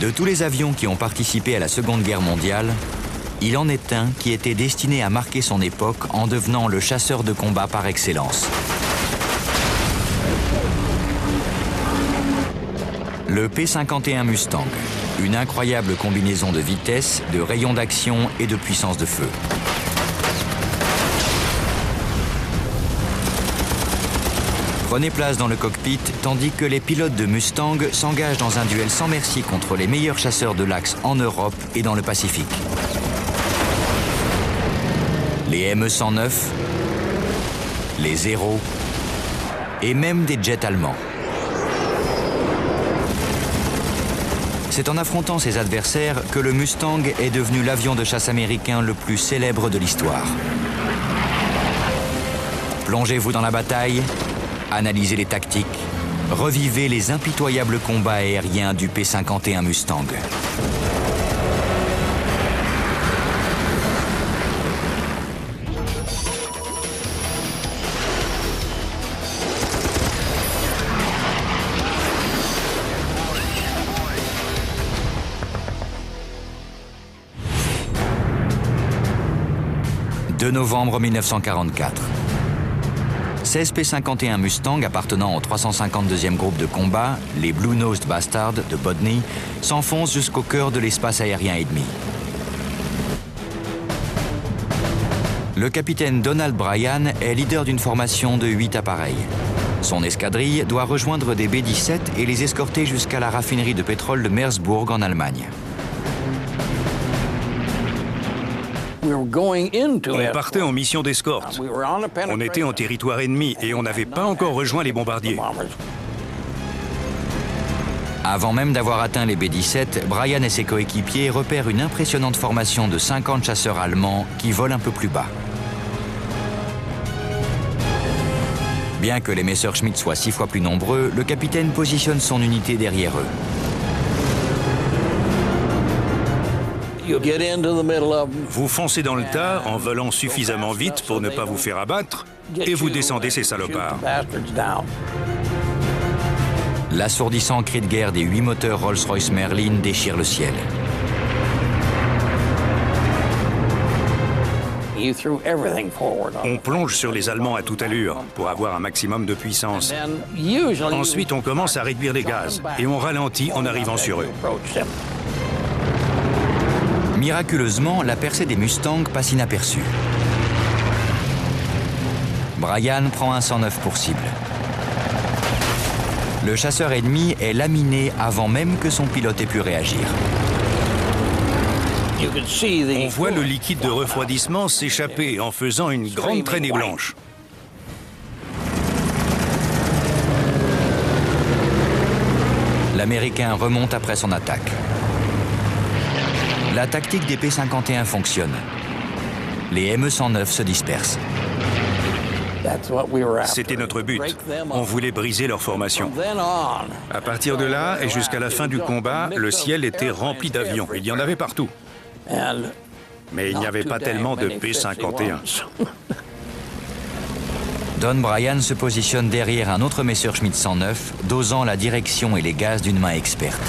De tous les avions qui ont participé à la Seconde Guerre mondiale, il en est un qui était destiné à marquer son époque en devenant le chasseur de combat par excellence. Le P-51 Mustang, une incroyable combinaison de vitesse, de rayon d'action et de puissance de feu. Prenez place dans le cockpit tandis que les pilotes de Mustang s'engagent dans un duel sans merci contre les meilleurs chasseurs de l'Axe en Europe et dans le Pacifique. Les ME-109, les Zéro et même des jets allemands. C'est en affrontant ses adversaires que le Mustang est devenu l'avion de chasse américain le plus célèbre de l'histoire. Plongez-vous dans la bataille, analysez les tactiques, revivez les impitoyables combats aériens du P-51 Mustang. « 2 novembre 1944. 16 P-51 Mustang appartenant au 352e groupe de combat, les Blue-Nosed Bastards de Bodney, s'enfoncent jusqu'au cœur de l'espace aérien ennemi. Le capitaine Donald Bryan est leader d'une formation de 8 appareils. Son escadrille doit rejoindre des B-17 et les escorter jusqu'à la raffinerie de pétrole de Meersburg en Allemagne. On partait en mission d'escorte. On était en territoire ennemi et on n'avait pas encore rejoint les bombardiers. Avant même d'avoir atteint les B-17, Bryan et ses coéquipiers repèrent une impressionnante formation de 50 chasseurs allemands qui volent un peu plus bas. Bien que les Messerschmitt soient 6 fois plus nombreux, le capitaine positionne son unité derrière eux. Vous foncez dans le tas en volant suffisamment vite pour ne pas vous faire abattre et vous descendez ces salopards. L'assourdissant cri de guerre des 8 moteurs Rolls-Royce Merlin déchire le ciel. On plonge sur les Allemands à toute allure pour avoir un maximum de puissance. Ensuite, on commence à réduire les gaz et on ralentit en arrivant sur eux. Miraculeusement, la percée des Mustangs passe inaperçue. Bryan prend un 109 pour cible. Le chasseur ennemi est laminé avant même que son pilote ait pu réagir. On voit le liquide de refroidissement s'échapper en faisant une grande traînée blanche. L'Américain remonte après son attaque. La tactique des P-51 fonctionne. Les ME-109 se dispersent. C'était notre but. On voulait briser leur formation. À partir de là et jusqu'à la fin du combat, le ciel était rempli d'avions. Il y en avait partout. Mais il n'y avait pas tellement de P-51. Don Bryan se positionne derrière un autre Messerschmitt 109, dosant la direction et les gaz d'une main experte.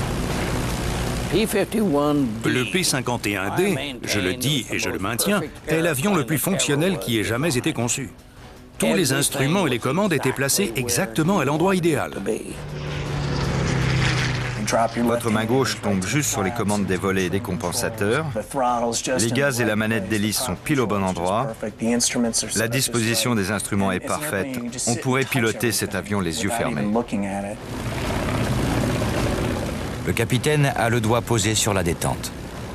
Le P-51D, je le dis et je le maintiens, est l'avion le plus fonctionnel qui ait jamais été conçu. Tous les instruments et les commandes étaient placés exactement à l'endroit idéal. Votre main gauche tombe juste sur les commandes des volets et des compensateurs. Les gaz et la manette d'hélice sont pile au bon endroit. La disposition des instruments est parfaite. On pourrait piloter cet avion les yeux fermés. Le capitaine a le doigt posé sur la détente.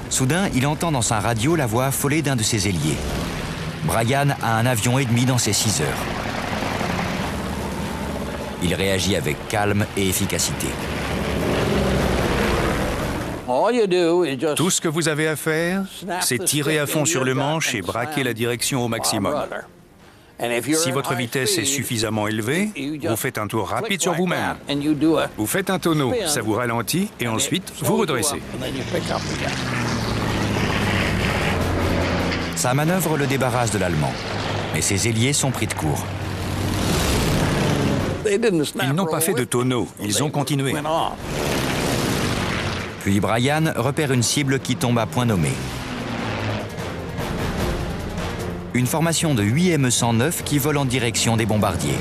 Soudain, il entend dans sa radio la voix affolée d'un de ses ailiers. Bryan a un avion ennemi dans ses 6 heures. Il réagit avec calme et efficacité. Tout ce que vous avez à faire, c'est tirer à fond sur le manche et braquer la direction au maximum. Si votre vitesse est suffisamment élevée, vous faites un tour rapide sur vous-même. Vous faites un tonneau, ça vous ralentit et ensuite vous redressez. Sa manœuvre le débarrasse de l'Allemand, mais ses ailiers sont pris de court. Ils n'ont pas fait de tonneau, ils ont continué. Puis Brian repère une cible qui tombe à point nommé. Une formation de 8 ME-109 qui vole en direction des bombardiers.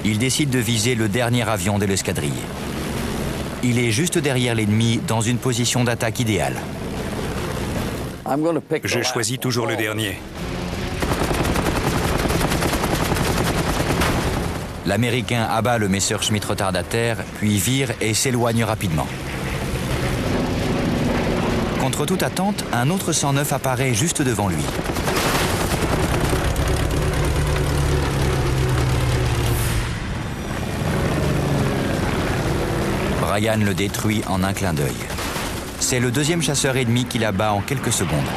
Il décide de viser le dernier avion de l'escadrille. Il est juste derrière l'ennemi dans une position d'attaque idéale. Je choisis toujours le dernier. L'Américain abat le Messerschmitt retardataire, puis vire et s'éloigne rapidement. Contre toute attente, un autre 109 apparaît juste devant lui. Brian le détruit en un clin d'œil. C'est le deuxième chasseur ennemi qui l'abat en quelques secondes.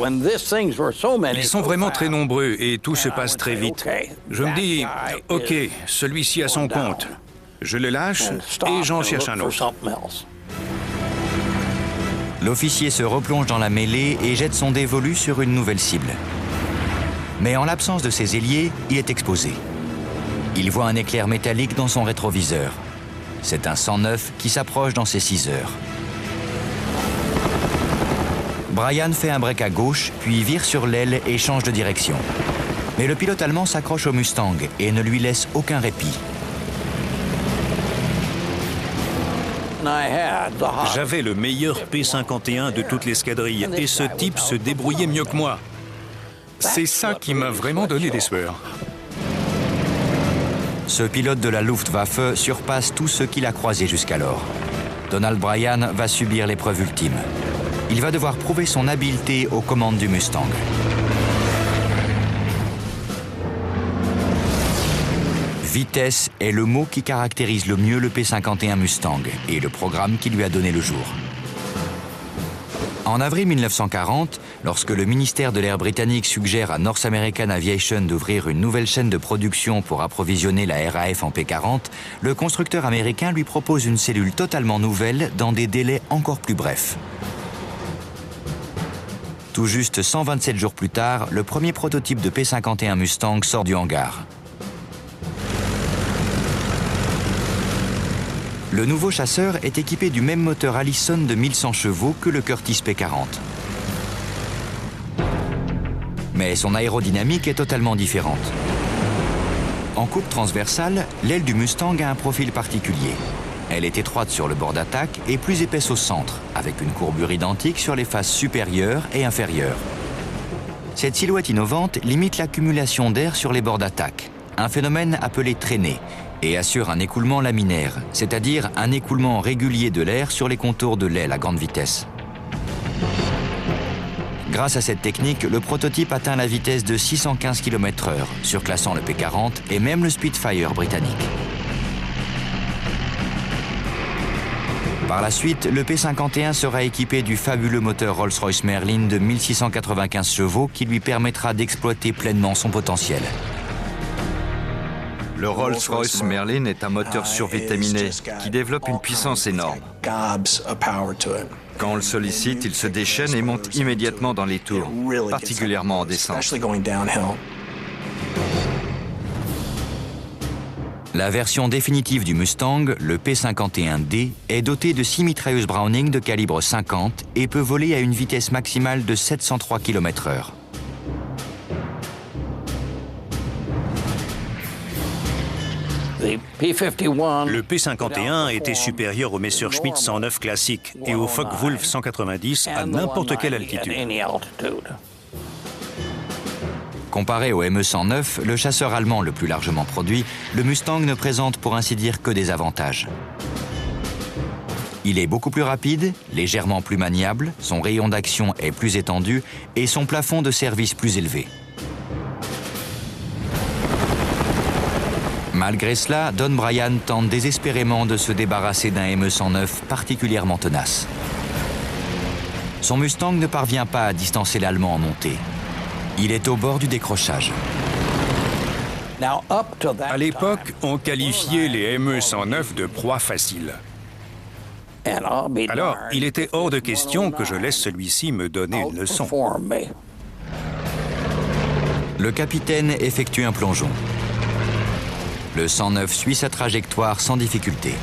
Ils sont vraiment très nombreux et tout se passe très vite. Je me dis, ok, celui-ci a son compte. Je le lâche et j'en cherche un autre. L'officier se replonge dans la mêlée et jette son dévolu sur une nouvelle cible. Mais en l'absence de ses ailiers, il est exposé. Il voit un éclair métallique dans son rétroviseur. C'est un 109 qui s'approche dans ses 6 heures. Brian fait un break à gauche, puis vire sur l'aile et change de direction. Mais le pilote allemand s'accroche au Mustang et ne lui laisse aucun répit. J'avais le meilleur P-51 de toute l'escadrille et ce type se débrouillait mieux que moi. C'est ça qui m'a vraiment donné des sueurs. Ce pilote de la Luftwaffe surpasse tous ceux qu'il a croisés jusqu'alors. Donald Bryan va subir l'épreuve ultime. Il va devoir prouver son habileté aux commandes du Mustang. Vitesse est le mot qui caractérise le mieux le P-51 Mustang et le programme qui lui a donné le jour. En avril 1940, lorsque le ministère de l'Air britannique suggère à North American Aviation d'ouvrir une nouvelle chaîne de production pour approvisionner la RAF en P-40, le constructeur américain lui propose une cellule totalement nouvelle dans des délais encore plus brefs. Tout juste 127 jours plus tard, le premier prototype de P-51 Mustang sort du hangar. Le nouveau chasseur est équipé du même moteur Allison de 1100 chevaux que le Curtiss P-40. Mais son aérodynamique est totalement différente. En coupe transversale, l'aile du Mustang a un profil particulier. Elle est étroite sur le bord d'attaque et plus épaisse au centre, avec une courbure identique sur les faces supérieures et inférieures. Cette silhouette innovante limite l'accumulation d'air sur les bords d'attaque, un phénomène appelé traînée, et assure un écoulement laminaire, c'est-à-dire un écoulement régulier de l'air sur les contours de l'aile à grande vitesse. Grâce à cette technique, le prototype atteint la vitesse de 615 km/h, surclassant le P-40 et même le Spitfire britannique. Par la suite, le P-51 sera équipé du fabuleux moteur Rolls-Royce Merlin de 1695 chevaux qui lui permettra d'exploiter pleinement son potentiel. Le Rolls-Royce Merlin est un moteur survitaminé qui développe une puissance énorme. Quand on le sollicite, il se déchaîne et monte immédiatement dans les tours, particulièrement en descente. La version définitive du Mustang, le P-51D, est doté de 6 mitrailleuses Browning de calibre 50 et peut voler à une vitesse maximale de 703 km/h. Le P-51 était supérieur au Messerschmitt 109 classique et au Focke-Wulf 190 à n'importe quelle altitude. Comparé au ME-109, le chasseur allemand le plus largement produit, le Mustang ne présente pour ainsi dire que des avantages. Il est beaucoup plus rapide, légèrement plus maniable, son rayon d'action est plus étendu et son plafond de service plus élevé. Malgré cela, Don Bryan tente désespérément de se débarrasser d'un ME-109 particulièrement tenace. Son Mustang ne parvient pas à distancer l'Allemand en montée. Il est au bord du décrochage. À l'époque, on qualifiait les ME-109 de proie facile. Alors, il était hors de question que je laisse celui-ci me donner une leçon. Le capitaine effectue un plongeon. Le 109 suit sa trajectoire sans difficulté.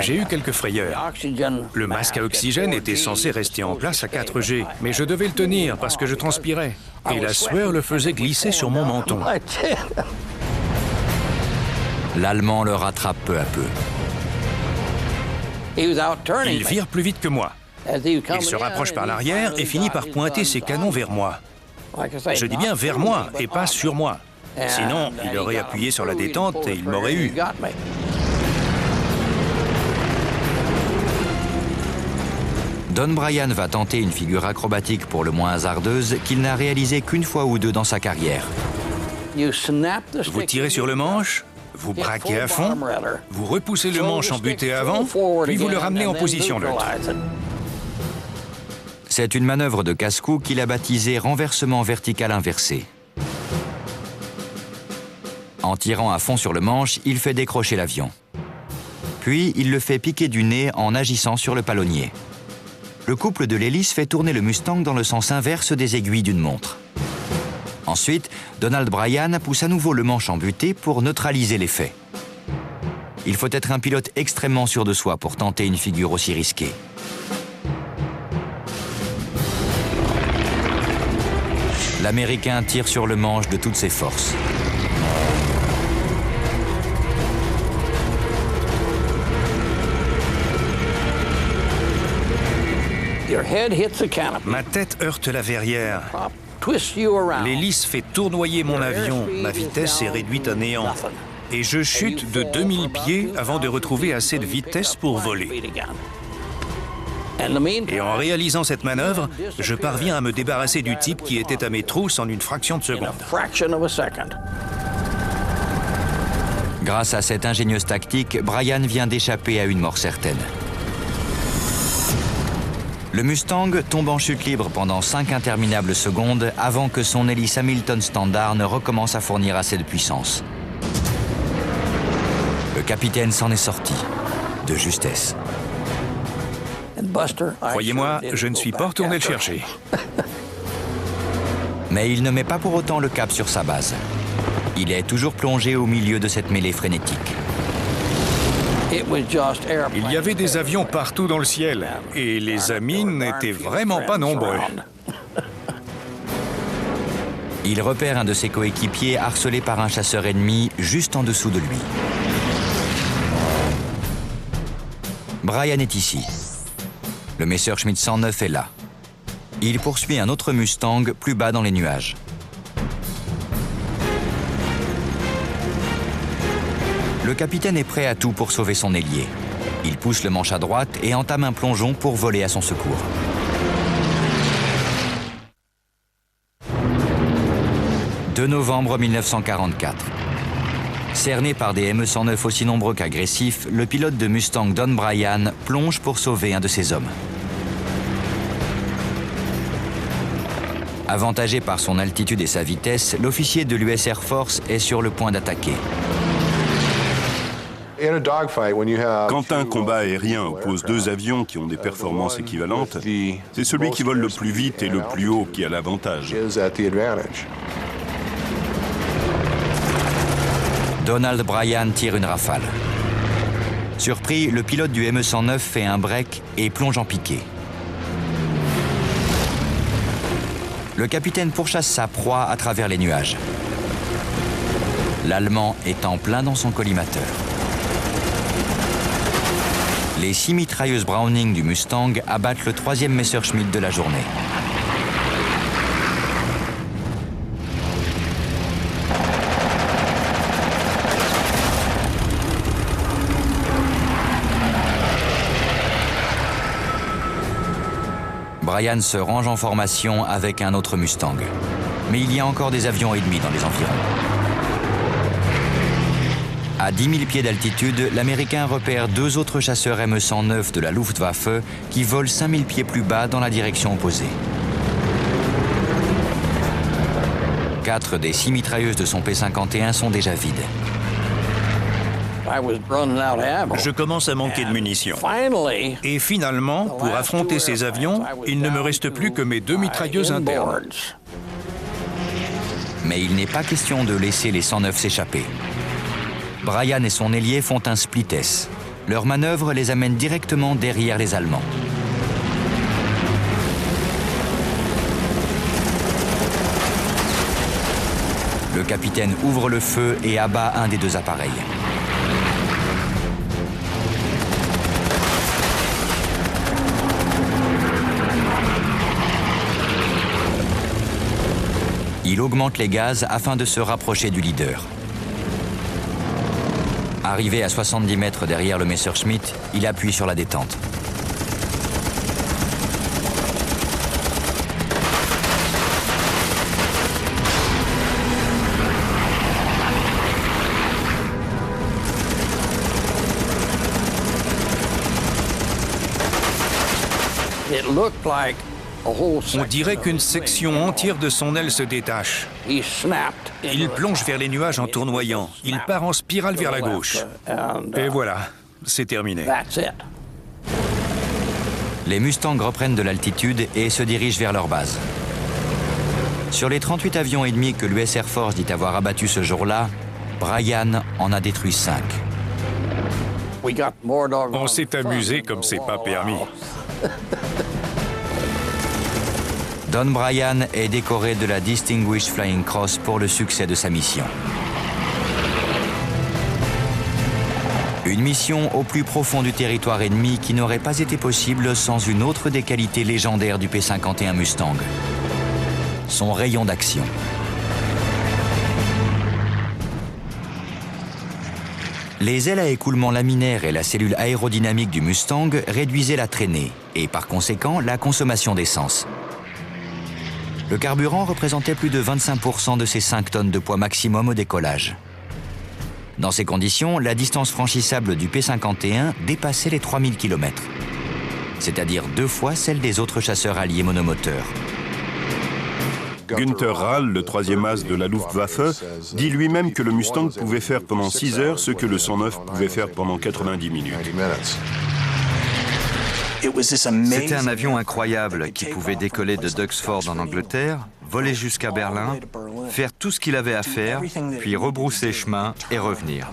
J'ai eu quelques frayeurs. Le masque à oxygène était censé rester en place à 4G, mais je devais le tenir parce que je transpirais. Et la sueur le faisait glisser sur mon menton. L'Allemand le rattrape peu à peu. Il vire plus vite que moi. Il se rapproche par l'arrière et finit par pointer ses canons vers moi. Je dis bien vers moi et pas sur moi. Sinon, il aurait appuyé sur la détente et il m'aurait eu. Don Brian va tenter une figure acrobatique pour le moins hasardeuse qu'il n'a réalisée qu'une fois ou deux dans sa carrière. Vous tirez sur le manche, vous braquez à fond, vous repoussez le manche embuté avant, puis vous le ramenez en position neutre. C'est une manœuvre de casse-cou qu'il a baptisée renversement vertical inversé. En tirant à fond sur le manche, il fait décrocher l'avion. Puis, il le fait piquer du nez en agissant sur le palonnier. Le couple de l'hélice fait tourner le Mustang dans le sens inverse des aiguilles d'une montre. Ensuite, Donald Bryan pousse à nouveau le manche embuté pour neutraliser l'effet. Il faut être un pilote extrêmement sûr de soi pour tenter une figure aussi risquée. L'Américain tire sur le manche de toutes ses forces. Ma tête heurte la verrière. L'hélice fait tournoyer mon avion. Ma vitesse est réduite à néant. Et je chute de 2000 pieds avant de retrouver assez de vitesse pour voler. Et en réalisant cette manœuvre, je parviens à me débarrasser du type qui était à mes trousses en une fraction de seconde. Grâce à cette ingénieuse tactique, Bryan vient d'échapper à une mort certaine. Le Mustang tombe en chute libre pendant 5 interminables secondes avant que son hélice Hamilton Standard ne recommence à fournir assez de puissance. Le capitaine s'en est sorti, de justesse. Croyez-moi, je ne suis pas retourné le chercher. Mais il ne met pas pour autant le cap sur sa base. Il est toujours plongé au milieu de cette mêlée frénétique. Il y avait des avions partout dans le ciel, et les amis n'étaient vraiment pas nombreux. Il repère un de ses coéquipiers harcelé par un chasseur ennemi juste en dessous de lui. Bryan est ici. Le Messerschmitt 109 est là. Il poursuit un autre Mustang plus bas dans les nuages. Le capitaine est prêt à tout pour sauver son ailier. Il pousse le manche à droite et entame un plongeon pour voler à son secours. « 2 novembre 1944. Cerné par des ME-109 aussi nombreux qu'agressifs, le pilote de Mustang Don Brian plonge pour sauver un de ses hommes. Avantagé par son altitude et sa vitesse, l'officier de l'US Air Force est sur le point d'attaquer. Quand un combat aérien oppose deux avions qui ont des performances équivalentes, c'est celui qui vole le plus vite et le plus haut qui a l'avantage. Donald Bryan tire une rafale. Surpris, le pilote du ME-109 fait un break et plonge en piqué. Le capitaine pourchasse sa proie à travers les nuages. L'Allemand est en plein dans son collimateur. Les 6 mitrailleuses Browning du Mustang abattent le 3e Messerschmitt de la journée. Bryan se range en formation avec un autre Mustang. Mais il y a encore des avions ennemis dans les environs. À 10 000 pieds d'altitude, l'Américain repère 2 autres chasseurs ME-109 de la Luftwaffe qui volent 5 000 pieds plus bas dans la direction opposée. 4 des 6 mitrailleuses de son P-51 sont déjà vides. Je commence à manquer de munitions. Et finalement, pour affronter ces avions, il ne me reste plus que mes 2 mitrailleuses internes. Mais il n'est pas question de laisser les 109 s'échapper. Bryan et son ailier font un split-S. Leur manœuvre les amène directement derrière les Allemands. Le capitaine ouvre le feu et abat un des deux appareils. Il augmente les gaz afin de se rapprocher du leader. Arrivé à 70 mètres derrière le Messerschmitt, il appuie sur la détente. On dirait qu'une section entière de son aile se détache. Il plonge vers les nuages en tournoyant. Il part en spirale vers la gauche. Et voilà, c'est terminé. Les Mustangs reprennent de l'altitude et se dirigent vers leur base. Sur les 38 avions ennemis que l'US Air Force dit avoir abattus ce jour-là, Bryan en a détruit 5. On s'est amusé comme c'est pas permis. Don Bryan est décoré de la Distinguished Flying Cross pour le succès de sa mission. Une mission au plus profond du territoire ennemi qui n'aurait pas été possible sans une autre des qualités légendaires du P-51 Mustang, son rayon d'action. Les ailes à écoulement laminaire et la cellule aérodynamique du Mustang réduisaient la traînée et par conséquent la consommation d'essence. Le carburant représentait plus de 25% de ces 5 tonnes de poids maximum au décollage. Dans ces conditions, la distance franchissable du P-51 dépassait les 3000 km, c'est-à-dire 2 fois celle des autres chasseurs alliés monomoteurs. Günther Rall, le 3e as de la Luftwaffe, dit lui-même que le Mustang pouvait faire pendant 6 heures ce que le 109 pouvait faire pendant 90 minutes. C'était un avion incroyable qui pouvait décoller de Duxford en Angleterre, voler jusqu'à Berlin, faire tout ce qu'il avait à faire, puis rebrousser chemin et revenir.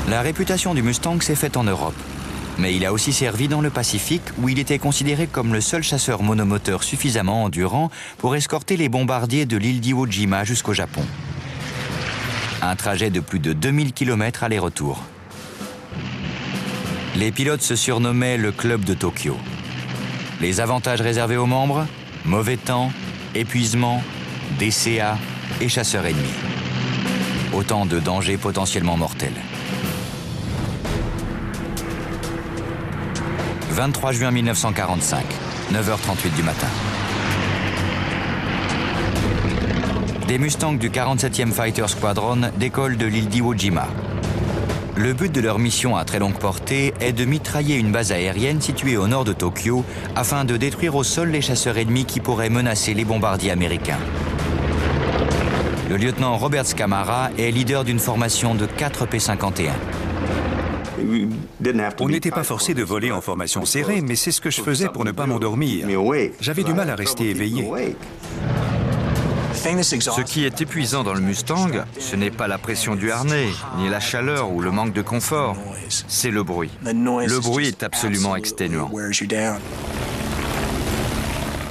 La réputation du Mustang s'est faite en Europe, mais il a aussi servi dans le Pacifique où il était considéré comme le seul chasseur monomoteur suffisamment endurant pour escorter les bombardiers de l'île d'Iwo Jima jusqu'au Japon. Un trajet de plus de 2000 km aller-retour. Les pilotes se surnommaient le Club de Tokyo. Les avantages réservés aux membres, mauvais temps, épuisement, DCA et chasseurs ennemis. Autant de dangers potentiellement mortels. 23 juin 1945, 9h38 du matin. Des Mustangs du 47e Fighter Squadron décollent de l'île d'Iwo Jima. Le but de leur mission à très longue portée est de mitrailler une base aérienne située au nord de Tokyo afin de détruire au sol les chasseurs ennemis qui pourraient menacer les bombardiers américains. Le lieutenant Robert Scamara est leader d'une formation de 4 P-51. On n'était pas forcé de voler en formation serrée, mais c'est ce que je faisais pour ne pas m'endormir. J'avais du mal à rester éveillé. Ce qui est épuisant dans le Mustang, ce n'est pas la pression du harnais, ni la chaleur ou le manque de confort, c'est le bruit. Le bruit est absolument exténuant.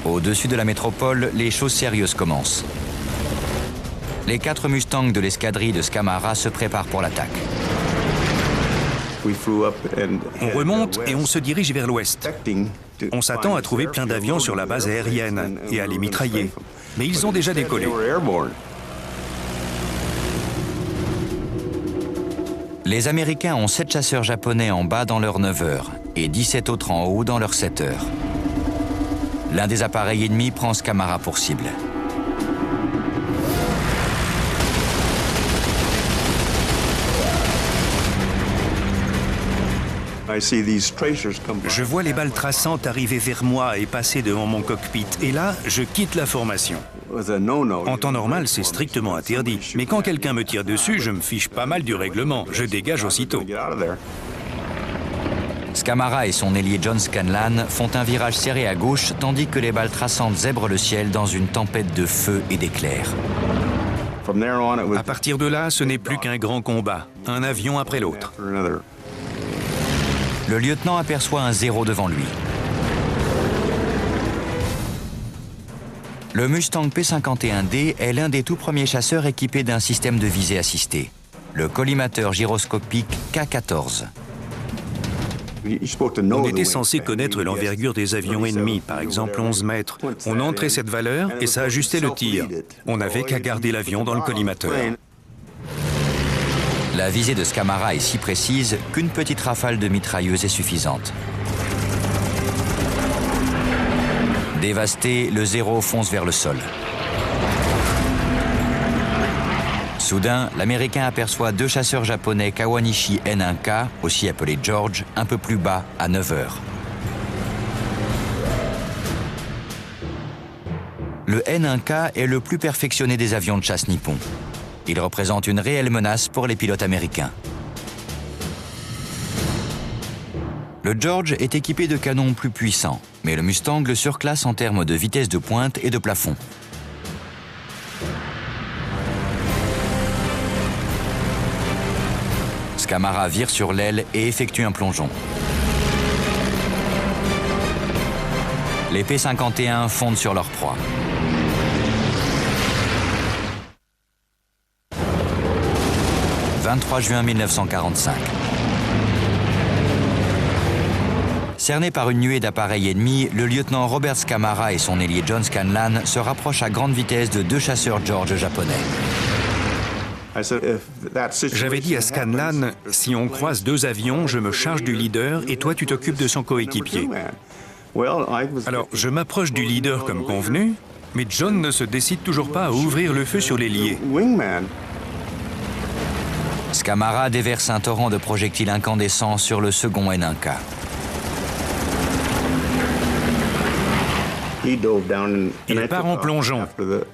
Au-dessus de la métropole, les choses sérieuses commencent. Les 4 Mustangs de l'escadrille de Scamara se préparent pour l'attaque. On remonte et on se dirige vers l'ouest. On s'attend à trouver plein d'avions sur la base aérienne et à les mitrailler. Mais ils ont déjà décollé. Les Américains ont 7 chasseurs japonais en bas dans leurs 9 heures et 17 autres en haut dans leurs 7 heures. L'un des appareils ennemis prend Scamara pour cible. Je vois les balles traçantes arriver vers moi et passer devant mon cockpit. Et là, je quitte la formation. En temps normal, c'est strictement interdit. Mais quand quelqu'un me tire dessus, je me fiche pas mal du règlement. Je dégage aussitôt. Scamara et son ailier John Scanlan font un virage serré à gauche tandis que les balles traçantes zèbrent le ciel dans une tempête de feu et d'éclairs. À partir de là, ce n'est plus qu'un grand combat, un avion après l'autre. Le lieutenant aperçoit un zéro devant lui. Le Mustang P-51D est l'un des tout premiers chasseurs équipés d'un système de visée assistée, le collimateur gyroscopique K-14. On était censé connaître l'envergure des avions ennemis, par exemple 11 mètres. On entrait cette valeur et ça ajustait le tir. On n'avait qu'à garder l'avion dans le collimateur. La visée de Scamara est si précise qu'une petite rafale de mitrailleuse est suffisante. Dévasté, le Zéro fonce vers le sol. Soudain, l'Américain aperçoit deux chasseurs japonais Kawanishi N1K, aussi appelés George, un peu plus bas, à 9 heures. Le N1K est le plus perfectionné des avions de chasse nippons. Il représente une réelle menace pour les pilotes américains. Le George est équipé de canons plus puissants, mais le Mustang le surclasse en termes de vitesse de pointe et de plafond. Scamara vire sur l'aile et effectue un plongeon. Les P-51 fondent sur leur proie. « 23 juin 1945. Cerné par une nuée d'appareils ennemis, le lieutenant Robert Scamara et son ailier John Scanlan se rapprochent à grande vitesse de deux chasseurs George japonais. J'avais dit à Scanlan, si on croise deux avions, je me charge du leader et toi tu t'occupes de son coéquipier. Alors je m'approche du leader comme convenu, mais John ne se décide toujours pas à ouvrir le feu sur l'ailier. Scamara déverse un torrent de projectiles incandescents sur le second N1K. Il part en plongeon.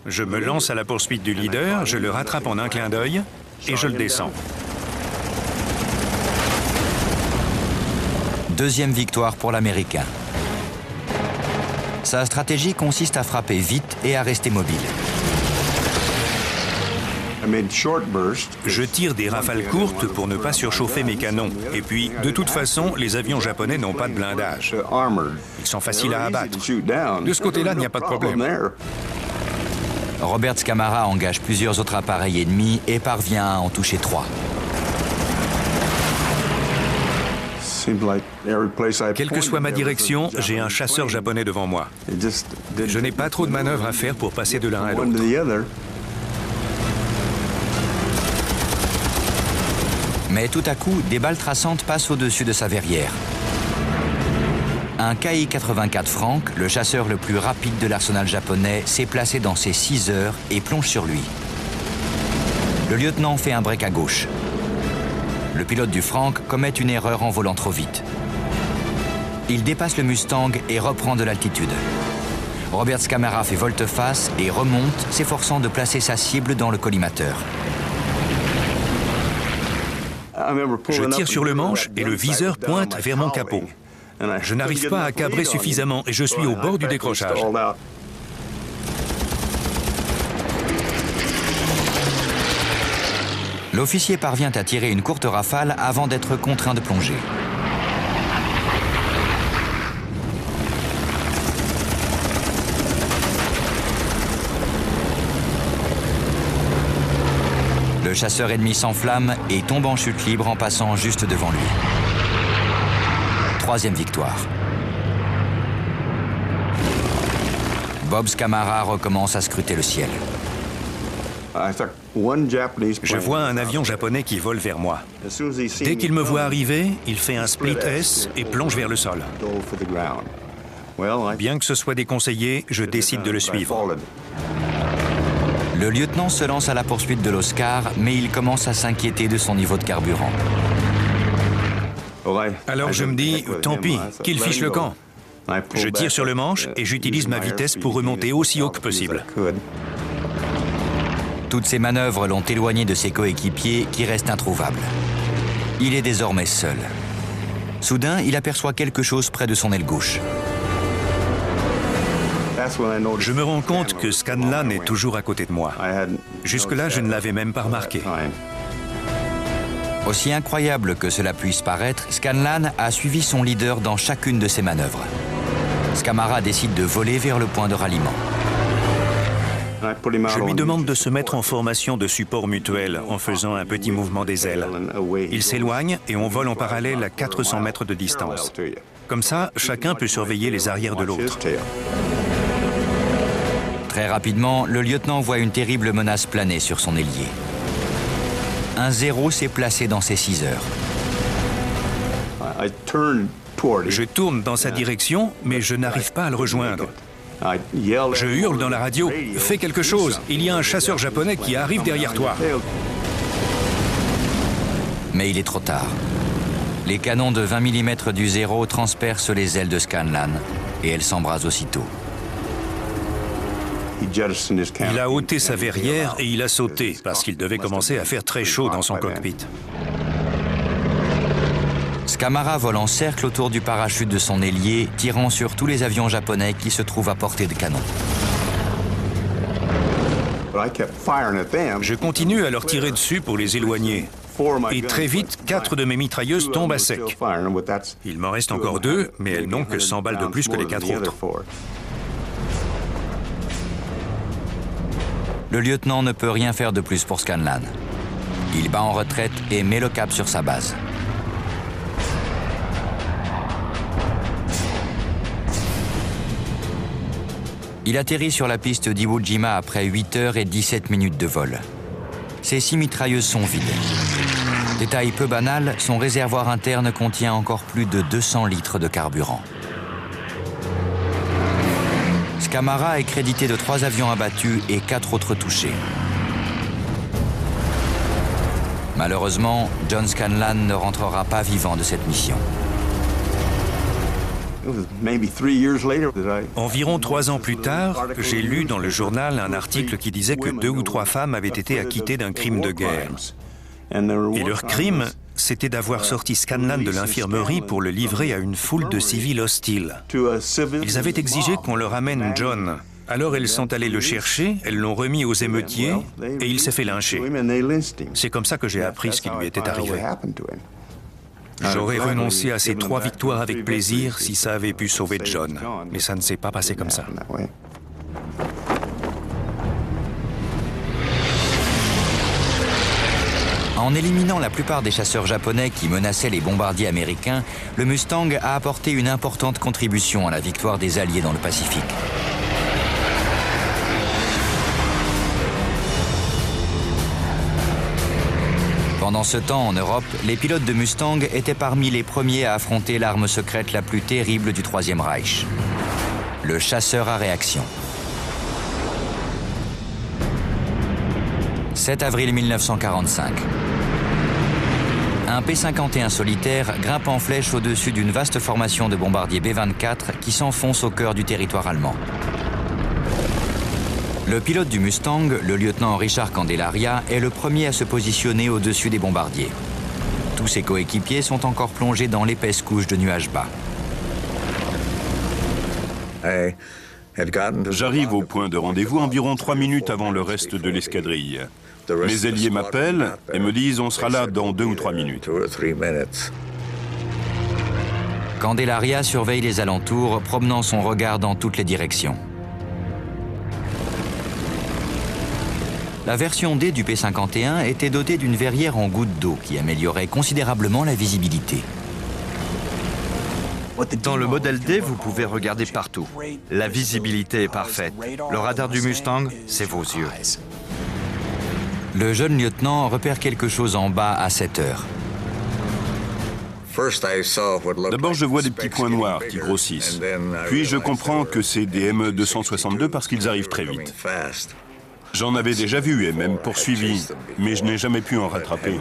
Je me lance à la poursuite du leader, je le rattrape en un clin d'œil et je le descends. Deuxième victoire pour l'Américain. Sa stratégie consiste à frapper vite et à rester mobile. Je tire des rafales courtes pour ne pas surchauffer mes canons. Et puis, de toute façon, les avions japonais n'ont pas de blindage. Ils sont faciles à abattre. De ce côté-là, il n'y a pas de problème. Robert Scamara engage plusieurs autres appareils ennemis et parvient à en toucher 3. Quelle que soit ma direction, j'ai un chasseur japonais devant moi. Je n'ai pas trop de manœuvres à faire pour passer de l'un à l'autre. Mais tout à coup, des balles traçantes passent au-dessus de sa verrière. Un Ki-84 Frank, le chasseur le plus rapide de l'arsenal japonais, s'est placé dans ses 6 heures et plonge sur lui. Le lieutenant fait un break à gauche. Le pilote du Frank commet une erreur en volant trop vite. Il dépasse le Mustang et reprend de l'altitude. Robert Scamara fait volte-face et remonte, s'efforçant de placer sa cible dans le collimateur. Je tire sur le manche et le viseur pointe vers mon capot. Je n'arrive pas à cabrer suffisamment et je suis au bord du décrochage. L'officier parvient à tirer une courte rafale avant d'être contraint de plonger. Le chasseur ennemi s'enflamme et tombe en chute libre en passant juste devant lui. Troisième victoire. Bob Scamara recommence à scruter le ciel. Je vois un avion japonais qui vole vers moi. Dès qu'il me voit arriver, il fait un split S et plonge vers le sol. Bien que ce soit déconseillé, je décide de le suivre. Le lieutenant se lance à la poursuite de l'Oscar, mais il commence à s'inquiéter de son niveau de carburant. Alors je me dis, tant pis, qu'il fiche le camp. Je tire sur le manche et j'utilise ma vitesse pour remonter aussi haut que possible. Toutes ces manœuvres l'ont éloigné de ses coéquipiers qui restent introuvables. Il est désormais seul. Soudain, il aperçoit quelque chose près de son aile gauche. Je me rends compte que Scanlan est toujours à côté de moi. Jusque-là, je ne l'avais même pas remarqué. Aussi incroyable que cela puisse paraître, Scanlan a suivi son leader dans chacune de ses manœuvres. Scamara décide de voler vers le point de ralliement. Je lui demande de se mettre en formation de support mutuel en faisant un petit mouvement des ailes. Il s'éloigne et on vole en parallèle à 400 mètres de distance. Comme ça, chacun peut surveiller les arrières de l'autre. Très rapidement, le lieutenant voit une terrible menace planer sur son ailier. Un 0 s'est placé dans ses 6 heures. Je tourne dans sa direction, mais je n'arrive pas à le rejoindre. Je hurle dans la radio, « Fais quelque chose, il y a un chasseur japonais qui arrive derrière toi !» Mais il est trop tard. Les canons de 20 mm du 0 transpercent les ailes de Scanlan et elle s'embrase aussitôt. Il a ôté sa verrière et il a sauté parce qu'il devait commencer à faire très chaud dans son cockpit. Scamara vole en cercle autour du parachute de son ailier, tirant sur tous les avions japonais qui se trouvent à portée de canon. Je continue à leur tirer dessus pour les éloigner. Et très vite, 4 de mes mitrailleuses tombent à sec. Il m'en reste encore 2, mais elles n'ont que 100 balles de plus que les 4 autres. Le lieutenant ne peut rien faire de plus pour Scanlan. Il bat en retraite et met le cap sur sa base. Il atterrit sur la piste d'Iwo Jima après 8 heures et 17 minutes de vol. Ses 6 mitrailleuses sont vides. Détail peu banal, son réservoir interne contient encore plus de 200 litres de carburant. Scamara est crédité de 3 avions abattus et 4 autres touchés. Malheureusement, John Scanlan ne rentrera pas vivant de cette mission. Environ 3 ans plus tard, j'ai lu dans le journal un article qui disait que 2 ou 3 femmes avaient été acquittées d'un crime de guerre. Et leur crime, c'était d'avoir sorti Scanlan de l'infirmerie pour le livrer à une foule de civils hostiles. Ils avaient exigé qu'on leur amène John. Alors elles sont allées le chercher, elles l'ont remis aux émeutiers et il s'est fait lyncher. C'est comme ça que j'ai appris ce qui lui était arrivé. J'aurais renoncé à ces 3 victoires avec plaisir si ça avait pu sauver John, mais ça ne s'est pas passé comme ça. En éliminant la plupart des chasseurs japonais qui menaçaient les bombardiers américains, le Mustang a apporté une importante contribution à la victoire des Alliés dans le Pacifique. Pendant ce temps, en Europe, les pilotes de Mustang étaient parmi les premiers à affronter l'arme secrète la plus terrible du Troisième Reich, le chasseur à réaction. 7 avril 1945. Un P-51 solitaire grimpe en flèche au-dessus d'une vaste formation de bombardiers B-24 qui s'enfonce au cœur du territoire allemand. Le pilote du Mustang, le lieutenant Richard Candelaria, est le premier à se positionner au-dessus des bombardiers. Tous ses coéquipiers sont encore plongés dans l'épaisse couche de nuages bas. J'arrive au point de rendez-vous environ 3 minutes avant le reste de l'escadrille. Mes ailiers m'appellent et me disent « on sera là dans 2 ou 3 minutes ». Candelaria surveille les alentours, promenant son regard dans toutes les directions. La version D du P-51 était dotée d'une verrière en gouttes d'eau qui améliorait considérablement la visibilité. Dans le modèle D, vous pouvez regarder partout. La visibilité est parfaite. Le radar du Mustang, c'est vos yeux. Le jeune lieutenant repère quelque chose en bas à 7 heures. D'abord, je vois des petits points noirs qui grossissent. Puis, je comprends que c'est des ME-262 parce qu'ils arrivent très vite. J'en avais déjà vu et même poursuivi, mais je n'ai jamais pu en rattraper.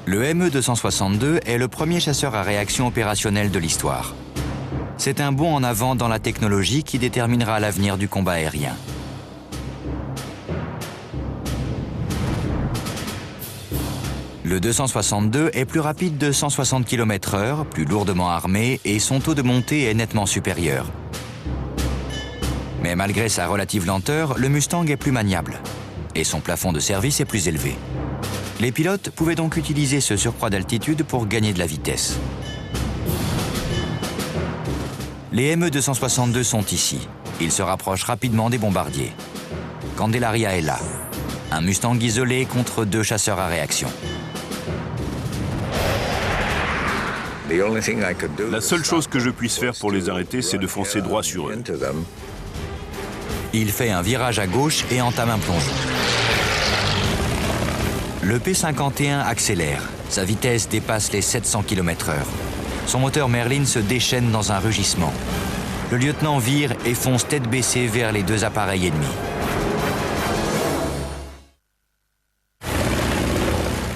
Le ME-262 est le premier chasseur à réaction opérationnelle de l'histoire. C'est un bond en avant dans la technologie qui déterminera l'avenir du combat aérien. Le 262 est plus rapide de 160 km/h, plus lourdement armé et son taux de montée est nettement supérieur. Mais malgré sa relative lenteur, le Mustang est plus maniable et son plafond de service est plus élevé. Les pilotes pouvaient donc utiliser ce surcroît d'altitude pour gagner de la vitesse. Les ME-262 sont ici. Ils se rapprochent rapidement des bombardiers. Candelaria est là. Un Mustang isolé contre 2 chasseurs à réaction. La seule chose que je puisse faire pour les arrêter, c'est de foncer droit sur eux. Il fait un virage à gauche et entame un plongeon. Le P-51 accélère. Sa vitesse dépasse les 700 km/h. Son moteur Merlin se déchaîne dans un rugissement. Le lieutenant vire et fonce tête baissée vers les 2 appareils ennemis.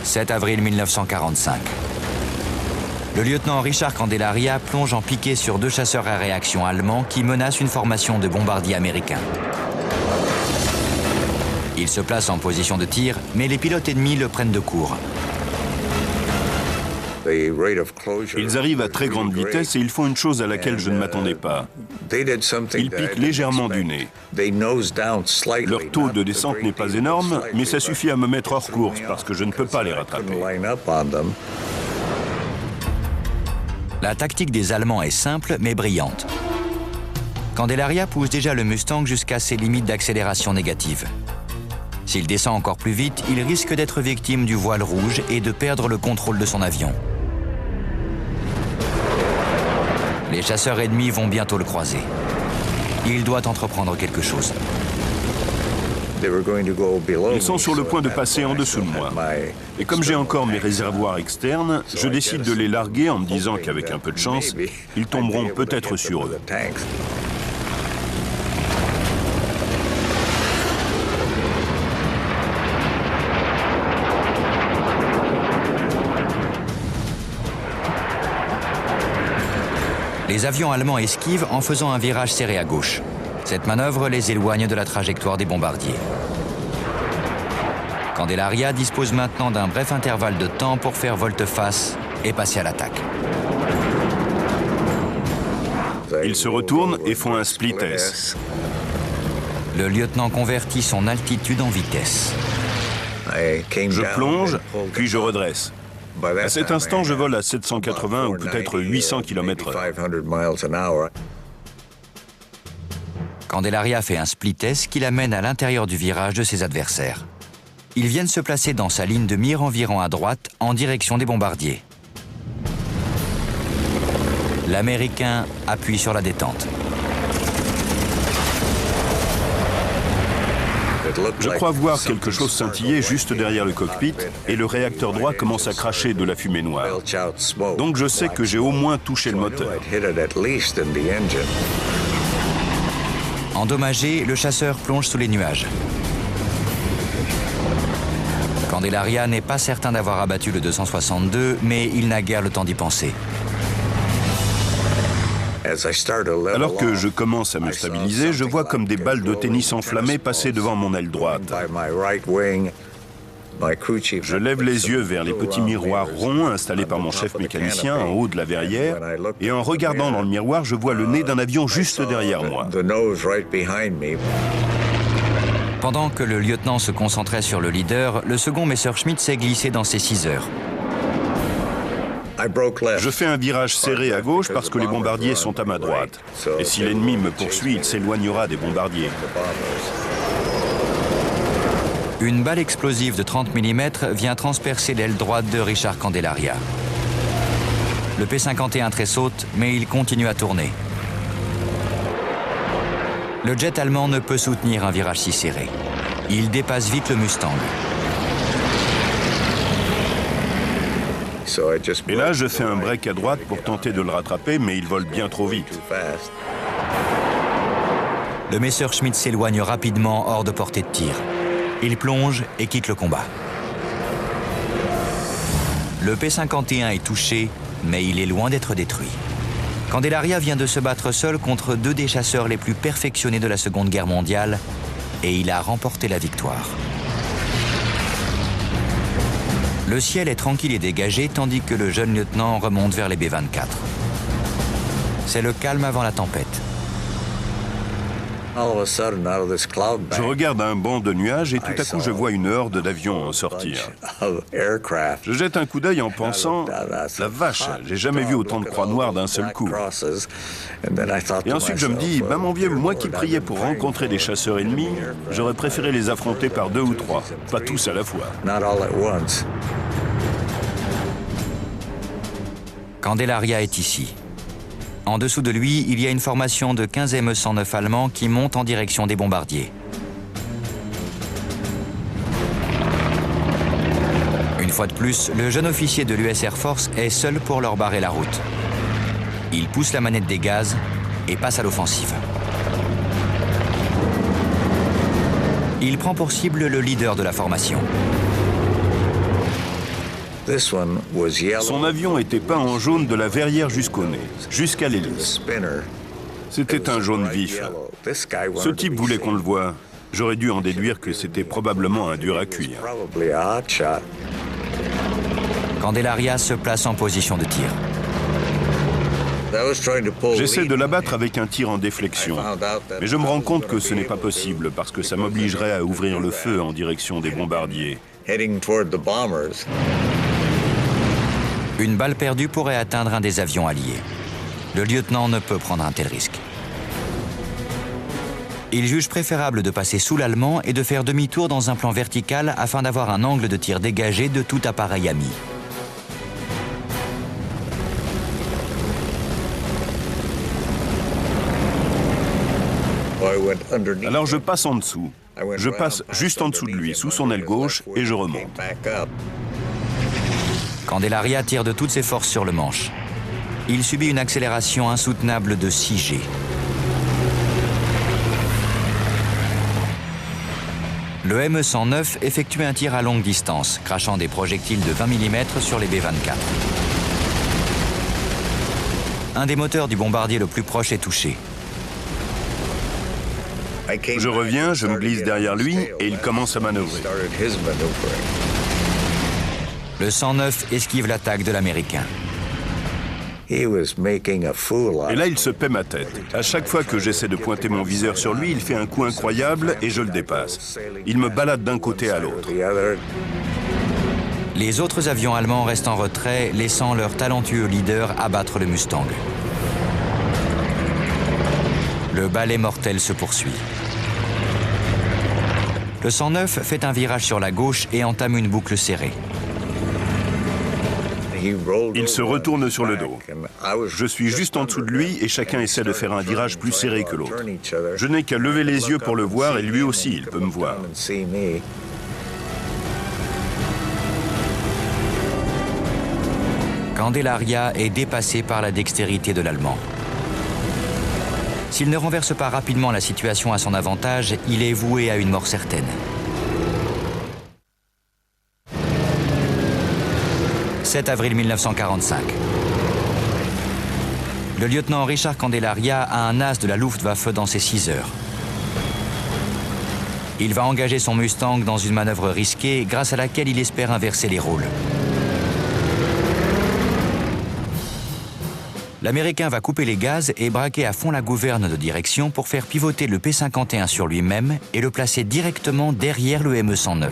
7 avril 1945. Le lieutenant Richard Candelaria plonge en piqué sur 2 chasseurs à réaction allemands qui menacent une formation de bombardiers américains. Il se place en position de tir, mais les pilotes ennemis le prennent de court. Ils arrivent à très grande vitesse et ils font une chose à laquelle je ne m'attendais pas. Ils piquent légèrement du nez. Leur taux de descente n'est pas énorme, mais ça suffit à me mettre hors course parce que je ne peux pas les rattraper. La tactique des Allemands est simple mais brillante. Candelaria pousse déjà le Mustang jusqu'à ses limites d'accélération négative. S'il descend encore plus vite, il risque d'être victime du voile rouge et de perdre le contrôle de son avion. Les chasseurs ennemis vont bientôt le croiser. Il doit entreprendre quelque chose. Ils sont sur le point de passer en dessous de moi. Et comme j'ai encore mes réservoirs externes, je décide de les larguer en me disant qu'avec un peu de chance, ils tomberont peut-être sur eux. Les avions allemands esquivent en faisant un virage serré à gauche. Cette manœuvre les éloigne de la trajectoire des bombardiers. Candelaria dispose maintenant d'un bref intervalle de temps pour faire volte-face et passer à l'attaque. Ils se retournent et font un split S. Le lieutenant convertit son altitude en vitesse. Je plonge, puis je redresse. À cet instant, je vole à 780 ou peut-être 800 km/h. Candelaria fait un split S qui l'amène à l'intérieur du virage de ses adversaires. Ils viennent se placer dans sa ligne de mire environ à droite, en direction des bombardiers. L'Américain appuie sur la détente. Je crois voir quelque chose scintiller juste derrière le cockpit et le réacteur droit commence à cracher de la fumée noire. Donc je sais que j'ai au moins touché le moteur. Endommagé, le chasseur plonge sous les nuages. Candelaria n'est pas certain d'avoir abattu le 262, mais il n'a guère le temps d'y penser. Alors que je commence à me stabiliser, je vois comme des balles de tennis enflammées passer devant mon aile droite. Je lève les yeux vers les petits miroirs ronds installés par mon chef mécanicien en haut de la verrière et en regardant dans le miroir, je vois le nez d'un avion juste derrière moi. Pendant que le lieutenant se concentrait sur le leader, le second Messerschmitt s'est glissé dans ses 6 heures. Je fais un virage serré à gauche parce que les bombardiers sont à ma droite. Et si l'ennemi me poursuit, il s'éloignera des bombardiers. Une balle explosive de 30 mm vient transpercer l'aile droite de Richard Candelaria. Le P-51 tressaute, mais il continue à tourner. Le jet allemand ne peut soutenir un virage si serré. Il dépasse vite le Mustang. Et là, je fais un break à droite pour tenter de le rattraper, mais il vole bien trop vite. Le Messerschmitt s'éloigne rapidement hors de portée de tir. Il plonge et quitte le combat. Le P-51 est touché, mais il est loin d'être détruit. Candelaria vient de se battre seul contre 2 des chasseurs les plus perfectionnés de la Seconde Guerre mondiale et il a remporté la victoire. Le ciel est tranquille et dégagé tandis que le jeune lieutenant remonte vers les B-24. C'est le calme avant la tempête. Je regarde un banc de nuages et tout à coup je vois une horde d'avions en sortir. Je jette un coup d'œil en pensant « La vache, j'ai jamais vu autant de croix noires d'un seul coup ». Et ensuite je me dis « Ben mon vieux, moi qui priais pour rencontrer des chasseurs ennemis, j'aurais préféré les affronter par 2 ou 3, pas tous à la fois ». Candelaria est ici. En dessous de lui, il y a une formation de 15 ME-109 allemands qui montent en direction des bombardiers. Une fois de plus, le jeune officier de l'US Air Force est seul pour leur barrer la route. Il pousse la manette des gaz et passe à l'offensive. Il prend pour cible le leader de la formation. Son avion était peint en jaune de la verrière jusqu'au nez, jusqu'à l'hélice. C'était un jaune vif. Ce type voulait qu'on le voie. J'aurais dû en déduire que c'était probablement un dur à cuire. Candelaria se place en position de tir. J'essaie de l'abattre avec un tir en déflexion, mais je me rends compte que ce n'est pas possible parce que ça m'obligerait à ouvrir le feu en direction des bombardiers. Une balle perdue pourrait atteindre un des avions alliés. Le lieutenant ne peut prendre un tel risque. Il juge préférable de passer sous l'Allemand et de faire demi-tour dans un plan vertical afin d'avoir un angle de tir dégagé de tout appareil ami. Alors je passe en dessous. Je passe juste en dessous de lui, sous son aile gauche, et je remonte. Candelaria tire de toutes ses forces sur le manche. Il subit une accélération insoutenable de 6 G. Le ME-109 effectue un tir à longue distance, crachant des projectiles de 20 mm sur les B-24. Un des moteurs du bombardier le plus proche est touché. Je reviens, je me glisse derrière lui et il commence à manœuvrer. Le 109 esquive l'attaque de l'Américain. Et là, il se paie ma tête. À chaque fois que j'essaie de pointer mon viseur sur lui, il fait un coup incroyable et je le dépasse. Il me balade d'un côté à l'autre. Les autres avions allemands restent en retrait, laissant leur talentueux leader abattre le Mustang. Le balai mortel se poursuit. Le 109 fait un virage sur la gauche et entame une boucle serrée. Il se retourne sur le dos. Je suis juste en dessous de lui et chacun essaie de faire un virage plus serré que l'autre. Je n'ai qu'à lever les yeux pour le voir et lui aussi, il peut me voir. Candelaria est dépassé par la dextérité de l'Allemand. S'il ne renverse pas rapidement la situation à son avantage, il est voué à une mort certaine. « 7 avril 1945. Le lieutenant Richard Candelaria a un as de la Luftwaffe dans ses 6 heures. Il va engager son Mustang dans une manœuvre risquée grâce à laquelle il espère inverser les rôles. L'Américain va couper les gaz et braquer à fond la gouverne de direction pour faire pivoter le P-51 sur lui-même et le placer directement derrière le ME-109.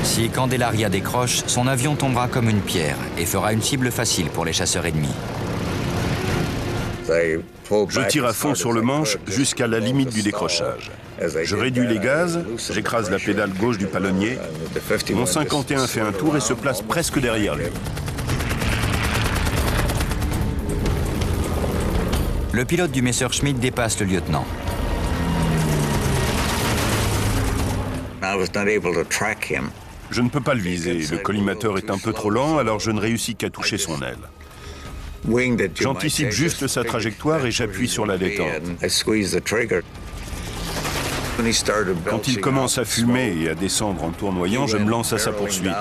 Si Candelaria décroche, son avion tombera comme une pierre et fera une cible facile pour les chasseurs ennemis. Je tire à fond sur le manche jusqu'à la limite du décrochage. Je réduis les gaz, j'écrase la pédale gauche du palonnier. Mon 51 fait un tour et se place presque derrière lui. Le pilote du Messerschmitt dépasse le lieutenant. Je ne peux pas le viser, le collimateur est un peu trop lent, alors je ne réussis qu'à toucher son aile. J'anticipe juste sa trajectoire et j'appuie sur la détente. Quand il commence à fumer et à descendre en tournoyant, je me lance à sa poursuite.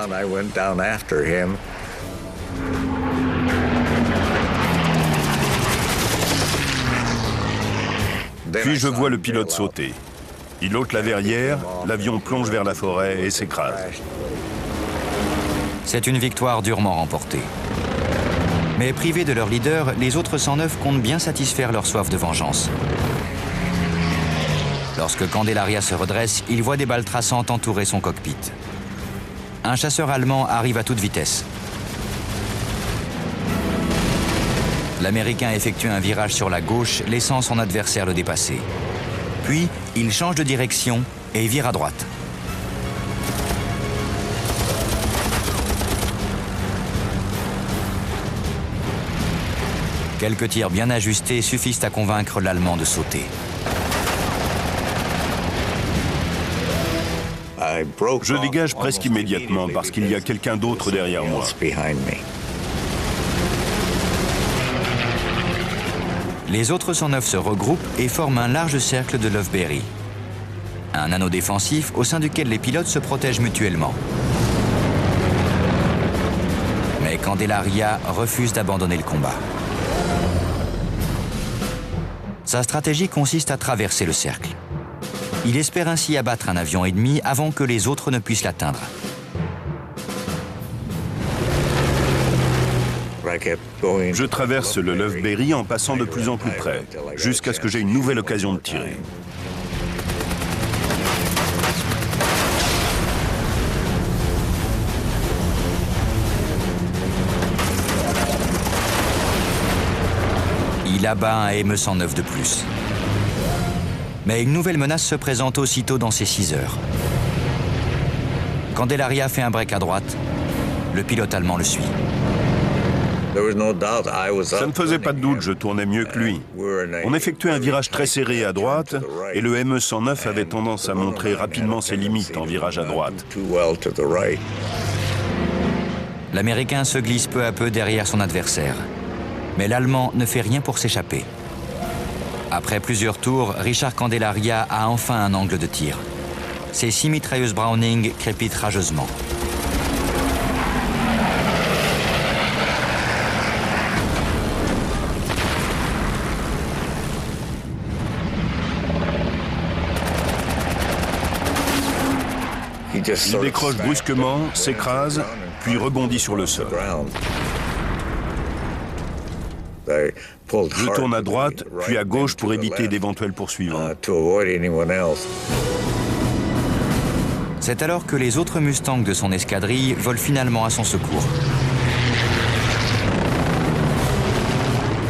Puis je vois le pilote sauter. Il ôte la verrière, l'avion plonge vers la forêt et s'écrase. C'est une victoire durement remportée. Mais privés de leur leader, les autres 109 comptent bien satisfaire leur soif de vengeance. Lorsque Candelaria se redresse, il voit des balles traçantes entourer son cockpit. Un chasseur allemand arrive à toute vitesse. L'Américain effectue un virage sur la gauche, laissant son adversaire le dépasser. Puis, il change de direction et vire à droite. Quelques tirs bien ajustés suffisent à convaincre l'Allemand de sauter. Je dégage presque immédiatement parce qu'il y a quelqu'un d'autre derrière moi. Les autres 109 se regroupent et forment un large cercle de Loveberry. Un anneau défensif au sein duquel les pilotes se protègent mutuellement. Mais Candelaria refuse d'abandonner le combat. Sa stratégie consiste à traverser le cercle. Il espère ainsi abattre un avion ennemi avant que les autres ne puissent l'atteindre. Je traverse le Loveberry en passant de plus en plus près, jusqu'à ce que j'aie une nouvelle occasion de tirer. Il abat un ME-109 de plus. Mais une nouvelle menace se présente aussitôt dans ces 6 heures. Candelaria fait un break à droite. Le pilote allemand le suit. Ça ne faisait pas de doute, je tournais mieux que lui. On effectuait un virage très serré à droite et le ME-109 avait tendance à montrer rapidement ses limites en virage à droite. L'Américain se glisse peu à peu derrière son adversaire. Mais l'Allemand ne fait rien pour s'échapper. Après plusieurs tours, Richard Candelaria a enfin un angle de tir. Ses 6 mitrailleuses Browning crépitent rageusement. Il décroche brusquement, s'écrase, puis rebondit sur le sol. Je tourne à droite, puis à gauche pour éviter d'éventuels poursuivants. C'est alors que les autres Mustangs de son escadrille volent finalement à son secours.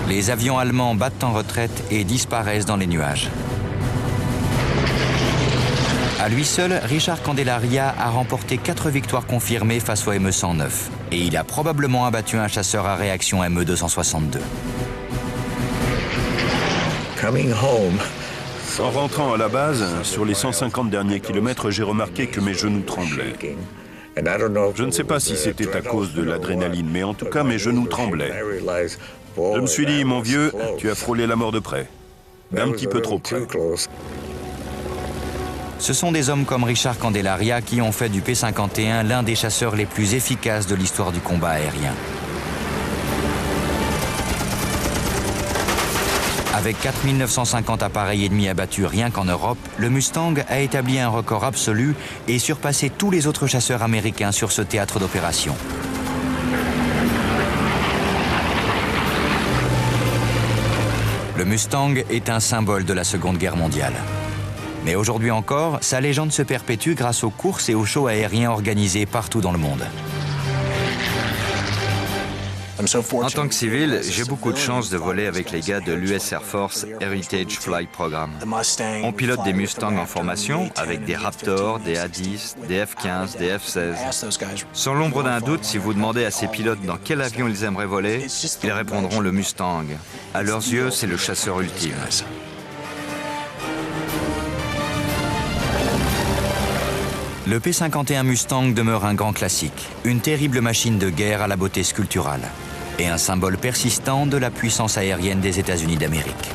Les avions allemands battent en retraite et disparaissent dans les nuages. À lui seul, Richard Candelaria a remporté 4 victoires confirmées face au ME-109 et il a probablement abattu un chasseur à réaction ME-262. En rentrant à la base, sur les 150 derniers kilomètres, j'ai remarqué que mes genoux tremblaient. Je ne sais pas si c'était à cause de l'adrénaline, mais en tout cas, mes genoux tremblaient. Je me suis dit, mon vieux, tu as frôlé la mort de près. D'un petit peu trop près. Ce sont des hommes comme Richard Candelaria qui ont fait du P-51 l'un des chasseurs les plus efficaces de l'histoire du combat aérien. Avec 4950 appareils ennemis abattus rien qu'en Europe, le Mustang a établi un record absolu et surpassé tous les autres chasseurs américains sur ce théâtre d'opération. Le Mustang est un symbole de la Seconde Guerre mondiale. Mais aujourd'hui encore, sa légende se perpétue grâce aux courses et aux shows aériens organisés partout dans le monde. En tant que civil, j'ai beaucoup de chance de voler avec les gars de l'US Air Force Heritage Flight Program. On pilote des Mustangs en formation avec des Raptor, des A-10, des F-15, des F-16. Sans l'ombre d'un doute, si vous demandez à ces pilotes dans quel avion ils aimeraient voler, ils répondront le Mustang. À leurs yeux, c'est le chasseur ultime. Le P-51 Mustang demeure un grand classique, une terrible machine de guerre à la beauté sculpturale et un symbole persistant de la puissance aérienne des États-Unis d'Amérique.